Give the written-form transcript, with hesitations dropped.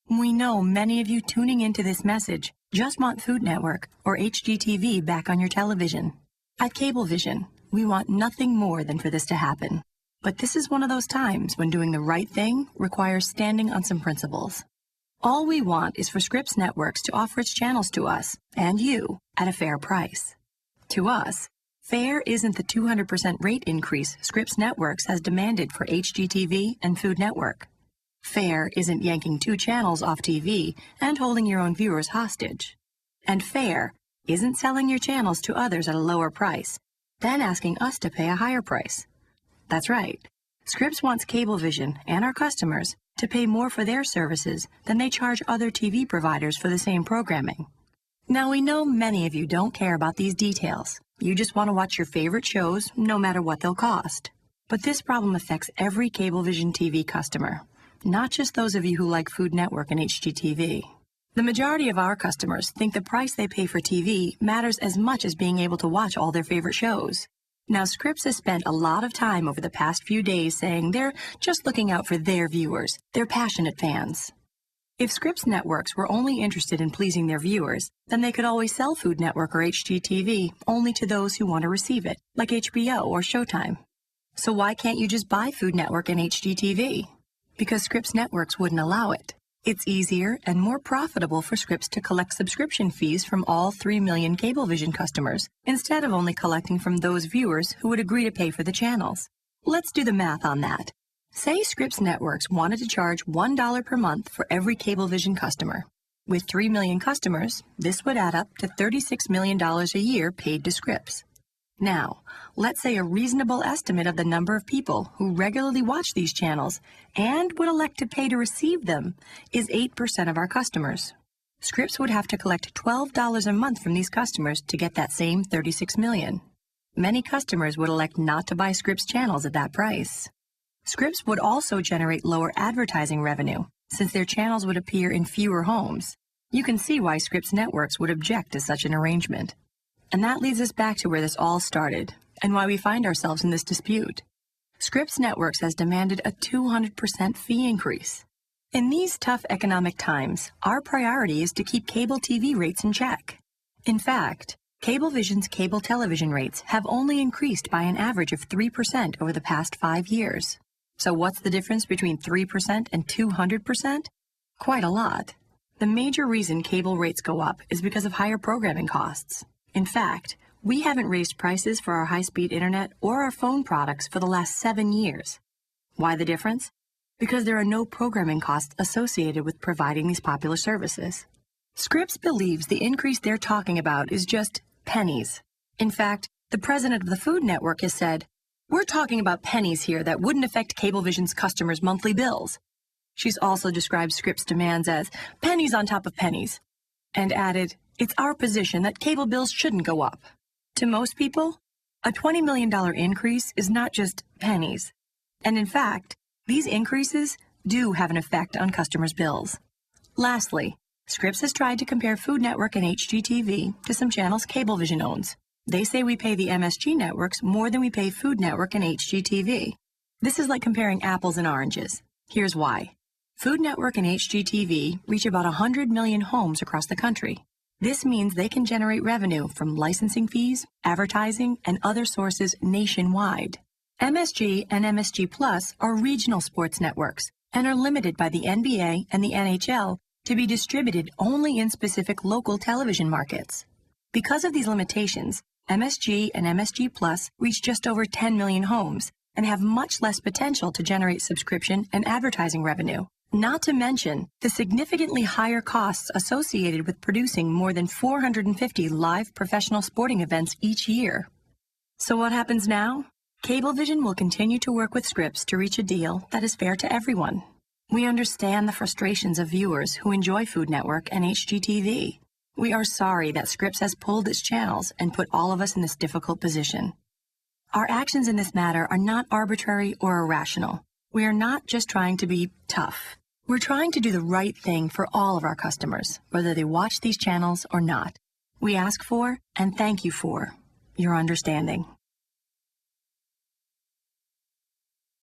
We know many of you tuning into this message just want Food Network or HGTV back on your television. At Cablevision, we want nothing more than for this to happen. But this is one of those times when doing the right thing requires standing on some principles. All we want is for Scripps Networks to offer its channels to us and you at a fair price. To us, fair isn't the 200% rate increase Scripps Networks has demanded for HGTV and Food Network. Fair isn't yanking 2 channels off TV and holding your own viewers hostage. And fair isn't selling your channels to others at a lower price, then asking us to pay a higher price. That's right. Scripps wants Cablevision and our customers to pay more for their services than they charge other TV providers for the same programming. Now, we know many of you don't care about these details. You just want to watch your favorite shows, no matter what they'll cost. But this problem affects every Cablevision TV customer, not just those of you who like Food Network and HGTV. The majority of our customers think the price they pay for TV matters as much as being able to watch all their favorite shows. Now, Scripps has spent a lot of time over the past few days saying they're just looking out for their viewers, their passionate fans. If Scripps Networks were only interested in pleasing their viewers, then they could always sell Food Network or HGTV only to those who want to receive it, like HBO or Showtime. So why can't you just buy Food Network and HGTV? Because Scripps Networks wouldn't allow it. It's easier and more profitable for Scripps to collect subscription fees from all 3 million Cablevision customers, instead of only collecting from those viewers who would agree to pay for the channels. Let's do the math on that. Say Scripps Networks wanted to charge $1 per month for every Cablevision customer. With 3 million customers, this would add up to $36 million a year paid to Scripps. Now, let's say a reasonable estimate of the number of people who regularly watch these channels and would elect to pay to receive them is 8% of our customers. Scripps would have to collect $12 a month from these customers to get that same $36 million. Many customers would elect not to buy Scripps channels at that price. Scripps would also generate lower advertising revenue, since their channels would appear in fewer homes. You can see why Scripps Networks would object to such an arrangement. And that leads us back to where this all started, and why we find ourselves in this dispute. Scripps Networks has demanded a 200% fee increase. In these tough economic times, our priority is to keep cable TV rates in check. In fact, Cablevision's cable television rates have only increased by an average of 3% over the past 5 years. So what's the difference between 3% and 200%? Quite a lot. The major reason cable rates go up is because of higher programming costs. In fact, we haven't raised prices for our high-speed internet or our phone products for the last 7 years. Why the difference? Because there are no programming costs associated with providing these popular services. Scripps believes the increase they're talking about is just pennies. In fact, the president of the Food Network has said, "We're talking about pennies here that wouldn't affect Cablevision's customers' monthly bills." She's also described Scripps' demands as pennies on top of pennies, and added, "It's our position that cable bills shouldn't go up." To most people, a $20 million increase is not just pennies. And in fact, these increases do have an effect on customers' bills. Lastly, Scripps has tried to compare Food Network and HGTV to some channels Cablevision owns. They say we pay the MSG networks more than we pay Food Network and HGTV. This is like comparing apples and oranges. Here's why. Food Network and HGTV reach about 100 million homes across the country. This means they can generate revenue from licensing fees, advertising, and other sources nationwide. MSG and MSG Plus are regional sports networks and are limited by the NBA and the NHL to be distributed only in specific local television markets. Because of these limitations, MSG and MSG Plus reach just over 10 million homes and have much less potential to generate subscription and advertising revenue. Not to mention the significantly higher costs associated with producing more than 450 live professional sporting events each year. So what happens now? Cablevision will continue to work with Scripps to reach a deal that is fair to everyone. We understand the frustrations of viewers who enjoy Food Network and HGTV. We are sorry that Scripps has pulled its channels and put all of us in this difficult position. Our actions in this matter are not arbitrary or irrational. We are not just trying to be tough. We're trying to do the right thing for all of our customers, whether they watch these channels or not. We ask for and thank you for your understanding.